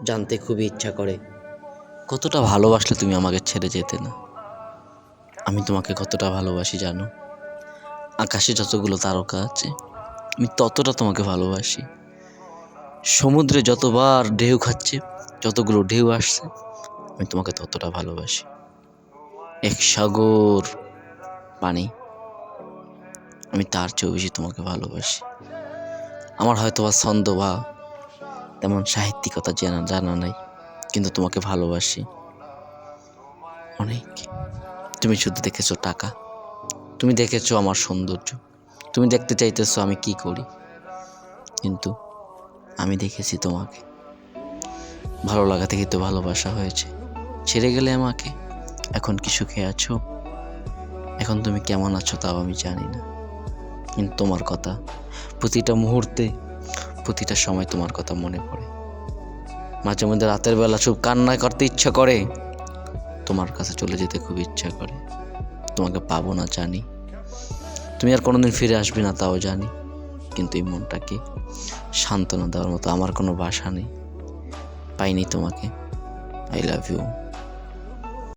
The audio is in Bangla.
জানতে খুবই ইচ্ছা করে কতটা ভালোবাসলে তুমি আমাকে ছেড়ে যেতে না। আমি তোমাকে কতটা ভালোবাসি জানো? আকাশে যতগুলো তারকা আছে আমি ততটা তোমাকে ভালোবাসি। সমুদ্রে যতবার ঢেউ খাচ্ছে, যতগুলো ঢেউ আসছে, আমি তোমাকে ততটা ভালোবাসি। এক সাগর পানি, আমি তার চেয়েও বেশি তোমাকে ভালোবাসি। আমার হয়তো বা ছন্দ বা তেমন সাহিত্যিকতা জানা নাই, কিন্তু তোমাকে ভালোবাসি অনেক। তুমি শুধু দেখেছো টাকা, তুমি দেখেছো আমার সৌন্দর্য, তুমি দেখতে চাইতেছো আমি কি করি, কিন্তু আমি দেখেছি তোমাকে। ভালো লাগা থেকে তো ভালোবাসা হয়েছে। ছেড়ে গেলে আমাকে, এখন কি সুখে আছো? এখন তুমি কেমন আছো তাও আমি জানি না, কিন্তু তোমার কথা প্রতিটা মুহূর্তে, প্রতিটা সময় তোমার কথা মনে পড়ে। মাঝে মধ্যে রাতের বেলা খুব কান্না করতে ইচ্ছা করে, তোমার কাছে চলে যেতে খুব ইচ্ছা করে। তোমাকে পাবো না জানি, তুমি আর কোনোদিন ফিরে আসবে না তাও জানি, কিন্তু এই মনটাকে সান্ত্বনা দেওয়ার মতো আমার কোনো ভাষা নেই। পাইনি তোমাকে। I love you.